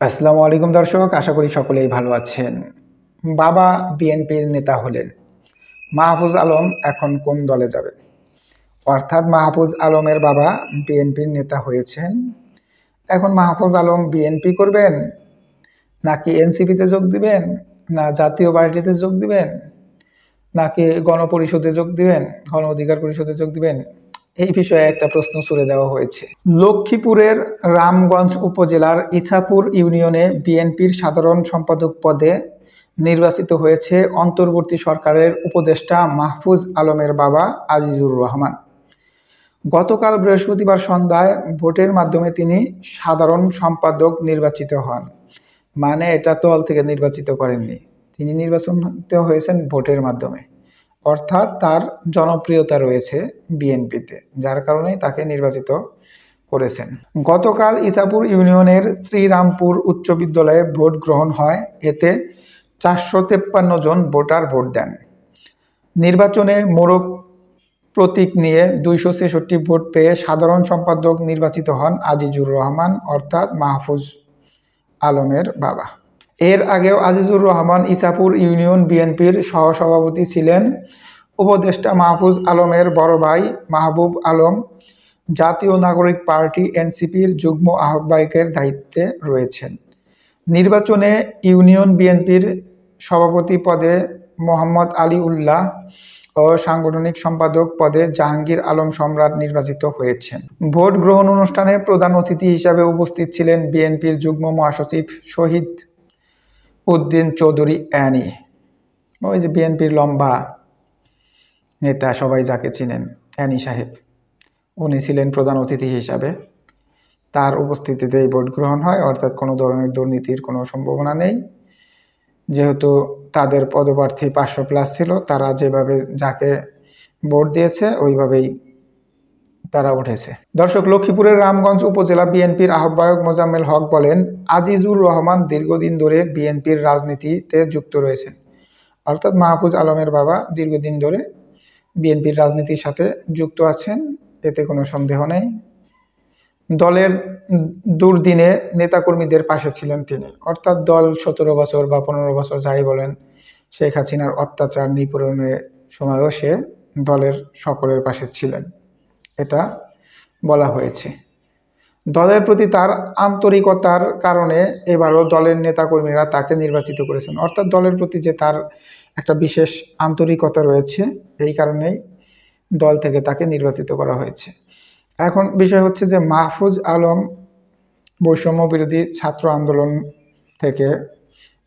আসসালামু আলাইকুম দর্শক, আশা করি সকলেই ভালো আছেন। বাবা বিএনপির নেতা হলেন, মাহফুজ আলম এখন কোন দলে যাবেন? অর্থাৎ মাহফুজ আলমের বাবা বিএনপির নেতা হয়েছেন। এখন মাহফুজ আলম বিএনপি করবেন, নাকি এনসিপিতে যোগ দিবেন, না জাতীয় পার্টিতে যোগ দিবেন, নাকি গণপরিষদে যোগ দিবেন, গণ অধিকার পরিষদে যোগ দিবেন, এই বিষয়ে একটা প্রশ্ন ছুড়ে দেওয়া হয়েছে। লক্ষ্মীপুরের রামগঞ্জ উপজেলার ইছাপুর ইউনিয়নে বিএনপির সাধারণ সম্পাদক পদে নির্বাচিত হয়েছে অন্তর্বর্তী সরকারের উপদেষ্টা মাহফুজ আলমের বাবা আজিজুর রহমান। গতকাল বৃহস্পতিবার সন্ধ্যায় ভোটের মাধ্যমে তিনি সাধারণ সম্পাদক নির্বাচিত হন। মানে এটা দল থেকে নির্বাচিত করেননি, তিনি নির্বাচিত হয়েছেন ভোটের মাধ্যমে। অর্থাৎ তার জনপ্রিয়তা রয়েছে বিএনপিতে, যার কারণে তাকে নির্বাচিত করেছেন। গতকাল ইছাপুর ইউনিয়নের শ্রীরামপুর উচ্চ বিদ্যালয়ে ভোট গ্রহণ হয়। এতে 453 জন ভোটার ভোট দেন। নির্বাচনে মোড়ক প্রতীক নিয়ে 266 ভোট পেয়ে সাধারণ সম্পাদক নির্বাচিত হন আজিজুর রহমান, অর্থাৎ মাহফুজ আলমের বাবা। এর আগেও আজিজুর রহমান ইছাপুর ইউনিয়ন বিএনপির সহসভাপতি ছিলেন। উপদেষ্টা মাহফুজ আলমের বড় ভাই মাহবুব আলম জাতীয় নাগরিক পার্টি এনসিপির যুগ্ম আহ্বায়কের দায়িত্বে রয়েছেন। নির্বাচনে ইউনিয়ন বিএনপির সভাপতি পদে মোহাম্মদ আলী উল্লাহ ও সাংগঠনিক সম্পাদক পদে জাহাঙ্গীর আলম সম্রাট নির্বাচিত হয়েছেন। ভোট গ্রহণ অনুষ্ঠানে প্রধান অতিথি হিসাবে উপস্থিত ছিলেন বিএনপির যুগ্ম মহাসচিব শহীদ উদ্দিন চৌধুরী অ্যানি। ওই যে বিএনপির লম্বা নেতা, সবাই যাকে চিনেন, অ্যানি সাহেব, উনি ছিলেন প্রধান অতিথি হিসাবে। তার উপস্থিতিতে ভোট গ্রহণ হয়, অর্থাৎ কোনো ধরনের দুর্নীতির কোনো সম্ভাবনা নেই। যেহেতু তাদের পদপ্রার্থী 500+ ছিল, তারা যেভাবে যাকে ভোট দিয়েছে ওইভাবেই তারা উঠেছে। দর্শক, লক্ষ্মীপুরের রামগঞ্জ উপজেলা বিএনপির আহ্বায়ক মোজাম্মেল হক বলেন, আজিজুর রহমান দীর্ঘদিন ধরে বিএনপির রাজনীতিতে যুক্ত রয়েছেন। অর্থাৎ মাহফুজ আলমের বাবা দীর্ঘদিন ধরে বিএনপির রাজনীতির সাথে যুক্ত আছেন, এতে কোনো সন্দেহ নেই। দলের দুর্দিনে নেতাকর্মীদের পাশে ছিলেন তিনি। অর্থাৎ দল 17 বছর বা 15 বছর যাই বলেন, শেখ হাসিনার অত্যাচার নিপীড়নের সময়ও সে দলের সকলের পাশে ছিলেন, এটা বলা হয়েছে। দলের প্রতি তার আন্তরিকতার কারণে এবারও দলের নেতাকর্মীরা তাকে নির্বাচিত করেছেন। অর্থাৎ দলের প্রতি যে তার একটা বিশেষ আন্তরিকতা রয়েছে, এই কারণেই দল থেকে তাকে নির্বাচিত করা হয়েছে। এখন বিষয় হচ্ছে যে মাহফুজ আলম বৈষম্য বিরোধী ছাত্র আন্দোলন থেকে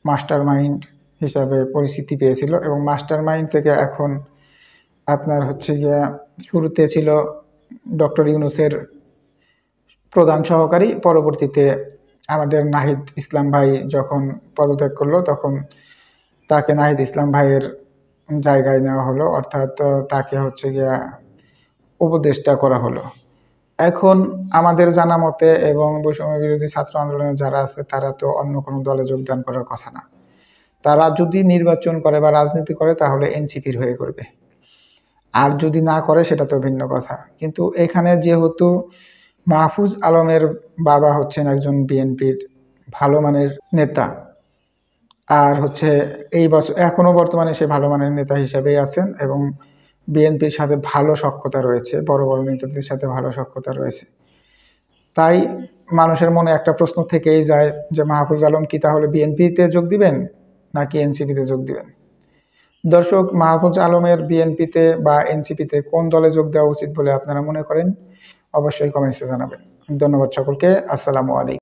মাস্টার মাইন্ড হিসাবে পরিচিতি পেয়েছিল, এবং মাস্টার মাইন্ড থেকে এখন আপনার হচ্ছে গিয়া শুরুতে ছিল ডক্টর ইউনূসের প্রধান সহকারী, পরবর্তীতে আমাদের নাহিদ ইসলাম ভাই যখন পদত্যাগ করলো তখন তাকে নাহিদ ইসলাম ভাইয়ের জায়গায় নেওয়া হলো, অর্থাৎ তাকে হচ্ছে গিয়া উপদেষ্টা করা হলো। এখন আমাদের জানা মতে এবং বৈষম্য বিরোধী ছাত্র আন্দোলনে যারা আছে তারা তো অন্য কোনো দলে যোগদান করার কথা না। তারা যদি নির্বাচন করে বা রাজনীতি করে তাহলে এনসিপির হয়ে করবে, আর যদি না করে সেটা তো ভিন্ন কথা। কিন্তু এখানে যেহেতু মাহফুজ আলমের বাবা হচ্ছেন একজন বিএনপির ভালো মানের নেতা, আর হচ্ছে এই বছর এখনো বর্তমানে সে ভালো মানের নেতা হিসেবেই আছেন, এবং বিএনপির সাথে ভালো সখ্যতা রয়েছে, বড় বড় নেতাদের সাথে ভালো সখ্যতা রয়েছে। তাই মানুষের মনে একটা প্রশ্ন থেকেই যায় যে মাহফুজ আলম কি তাহলে বিএনপিতে যোগ দিবেন নাকি এনসিপিতে যোগ দিবেন? দর্শক, মাহফুজ আলমের বিএনপিতে বা এনসিপিতে কোন দলে যোগ দেওয়া উচিত বলে আপনারা মনে করেন? অবশ্যই কমেন্টসে জানাবেন। ধন্যবাদ সকলকে। আসসালামু আলাইকুম।